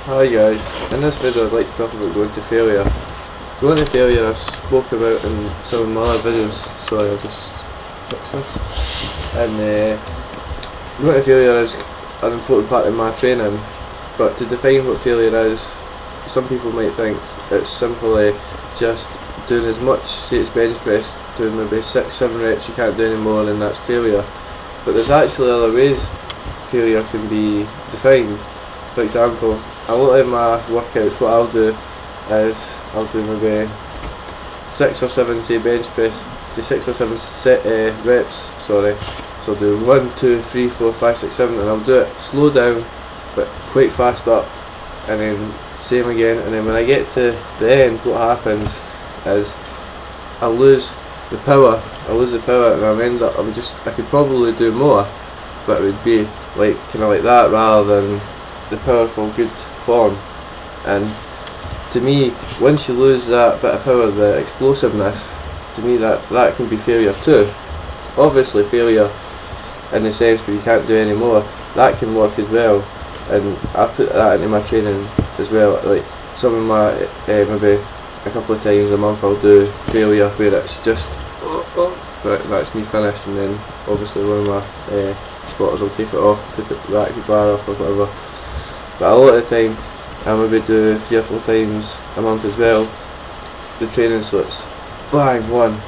Hi guys, in this video I'd like to talk about going to failure. Going to failure I spoke about in some of my other videos, so I'll just fix this. And going to failure is an important part of my training, but to define what failure is, some people might think it's simply just doing as much, say it's bench press, doing maybe 6-7 reps, you can't do any more, and that's failure. But there's actually other ways failure can be defined. For example, a lot of my workouts, what I'll do is I'll do maybe 6 or 7, say bench press, do 6 or 7 reps, sorry. So I'll do 1, 2, 3, 4, 5, 6, 7, and I'll do it slow down but quite fast up, and then same again, and then when I get to the end, what happens is I lose the power, and I could probably do more, but it would be like kind of like that rather than the powerful good form. And to me, once you lose that bit of power, the explosiveness, to me that can be failure too. Obviously failure in the sense where you can't do any more, that can work as well, and I put that into my training as well. Like some of my maybe a couple of times a month I'll do failure where it's just right, that's me finished, and then obviously one of my spotters will take it off, put it back the bar off or whatever. But a lot of the time I maybe do 3 or 4 times a month as well, the training, so it's bang 1,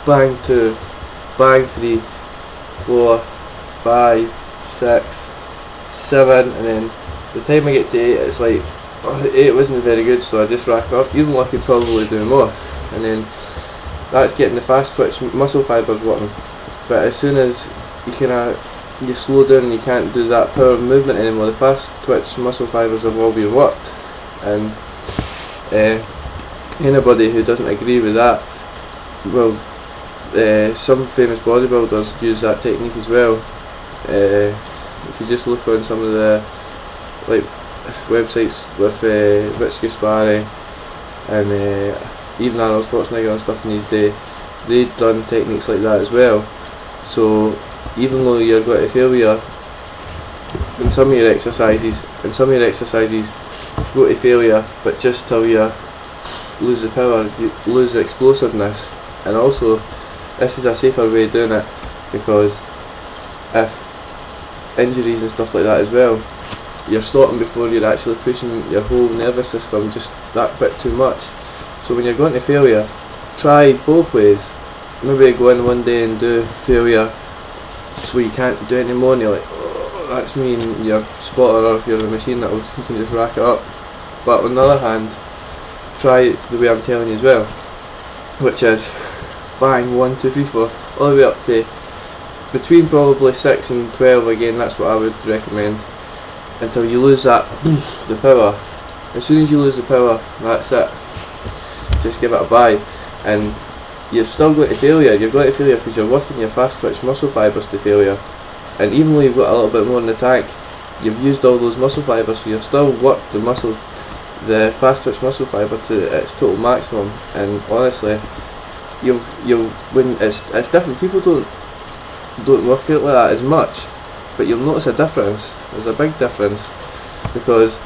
bang 2, bang 3, 4, 5, 6, 7, and then the time I get to 8 it's like, 8 wasn't very good, so I just rack up, even though I could probably do more. And then that's getting the fast twitch muscle fibres working. But as soon as you slow down and you can't do that power movement anymore, the fast twitch muscle fibres have all been worked. And anybody who doesn't agree with that, well, some famous bodybuilders use that technique as well. If you just look on some of the like websites with Rich Gaspari and even Arnold Schwarzenegger and stuff in his day, they've done techniques like that as well. So even though you're going to failure in some of your exercises, go to failure, but just till you lose the power, you lose the explosiveness. And also, this is a safer way of doing it, because if injuries and stuff like that as well, you're stopping before you're actually pushing your whole nervous system just that bit too much. So when you're going to failure, try both ways. Maybe go in one day and do failure so you can't do any more, and you're like, oh, that's me, and your spotter, or if you're a machine, you can just rack it up. But on the other hand, try the way I'm telling you as well, which is bang 1, 2, 3, 4, all the way up to between probably 6 and 12 again, that's what I would recommend, until you lose that, the power. As soon as you lose the power, that's it, just give it a bye. And you're still going to failure, because you're working your fast twitch muscle fibres to failure, and even though you've got a little bit more in the tank, you've used all those muscle fibres, so you've still worked the fast twitch muscle fibre to its total maximum. And honestly, when it's different, people don't work out like that as much, but you'll notice a difference. There's a big difference, because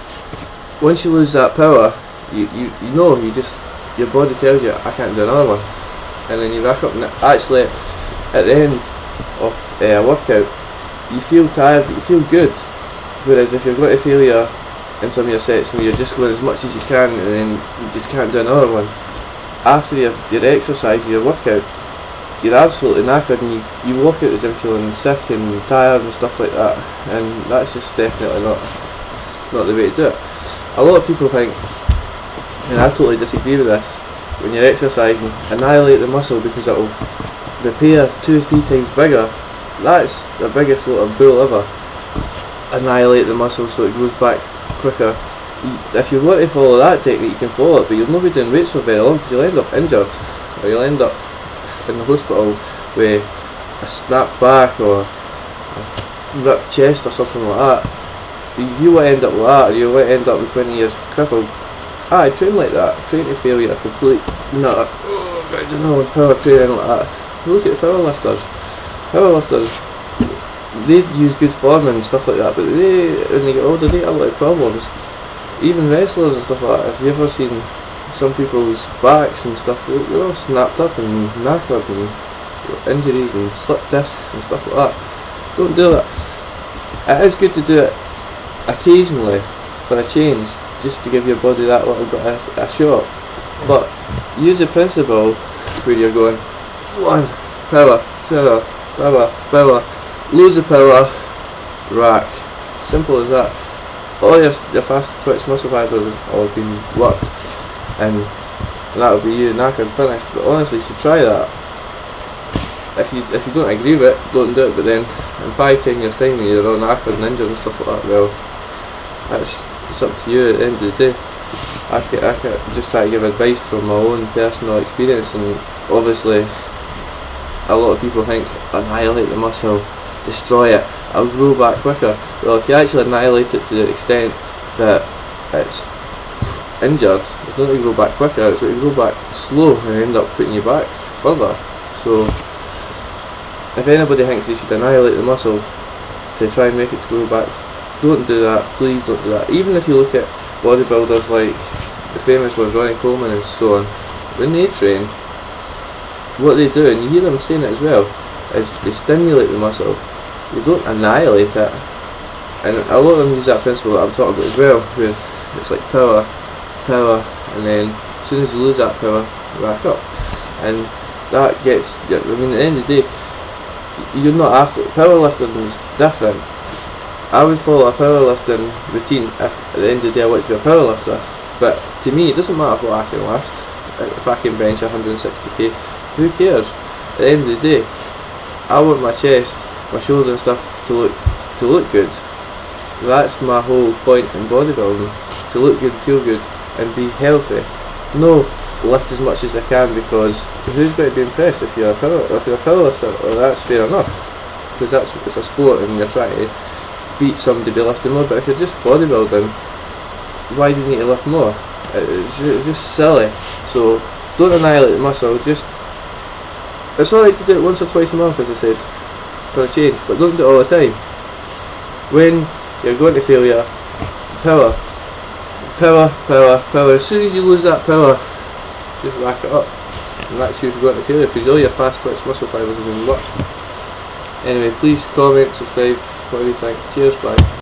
once you lose that power, you know, your body tells you, I can't do another one. And then you rack up, and actually at the end of a workout you feel tired but you feel good. Whereas if you're going to failure in some of your sets where you're just going as much as you can and then you just can't do another one, after your exercise, your workout, you're absolutely knackered, and you walk out the gym feeling sick and tired and stuff like that, and that's just definitely not the way to do it. A lot of people think, and I totally disagree with this, when you're exercising, annihilate the muscle because it'll repair 2-3 times bigger. That's the biggest lot of bull ever. Annihilate the muscle so it goes back quicker. If you want to follow that technique, you can follow it, but you'll not be doing weights for very long, because you'll end up injured, or you'll end up in the hospital with a snapped back or a ripped chest or something like that. You will end up like that, or you will end up with 20 years crippled. I train like that, train to failure, complete nut. I don't know, power training like that. Look at the powerlifters, they use good form and stuff like that, but when they get older, they have a lot of problems. even wrestlers and stuff like that, have you ever seen some people's backs and stuff, they're all snapped up and knackered and injuries and slipped discs and stuff like that. Don't do it. It is good to do it occasionally for a change, just to give your body that little bit of a shot. But use the principle where you're going 1, power, power, power, power, lose the power, rack. Simple as that. All your fast twitch muscle fibers will have been worked, and that'll be you knackered finished. But honestly, you should try that. If you don't agree with it, don't do it. But then in 5-10 years time, when you're all knackered and injured and stuff like that, well, it's up to you at the end of the day. I could just try to give advice from my own personal experience, and obviously a lot of people think annihilate the muscle, destroy it, I'll grow back quicker. Well, if you actually annihilate it to the extent that it's injured, it's not going to grow back quicker, it's going to grow back slow and end up putting you back further. So if anybody thinks they should annihilate the muscle to try and make it to grow back, don't do that, please don't do that. Even if you look at bodybuilders like the famous ones, Ronnie Coleman and so on, when they train, what they do, and you hear them saying it as well, is they stimulate the muscle, they don't annihilate it. And a lot of them use that principle that I'm talking about as well, where it's like power, power, and then as soon as you lose that power, rack up. And that gets, I mean, at the end of the day, you're not after, powerlifting is different. I would follow a powerlifting routine if at the end of the day I want to be a powerlifter, but to me it doesn't matter what I can lift. If I can bench 160k, who cares? At the end of the day, I want my chest, my shoulders and stuff to look good. That's my whole point in bodybuilding, to look good, feel good, and be healthy. No, lift as much as I can, because who's going to be impressed if you're a powerlifter? Well, that's fair enough, because it's a sport and you're trying to beat somebody by lifting more. But if you're just bodybuilding, why do you need to lift more? It's just silly. So don't annihilate the muscle. Just, it's alright to do it once or twice a month, as I said, for a change, but don't do it all the time. When you're going to failure, power, power, power, power. As soon as you lose that power, just rack it up, and that's you going to failure, because all your fast twitch muscle fibers have been worked. Anyway, please comment, subscribe, what do you think? Cheers, bye.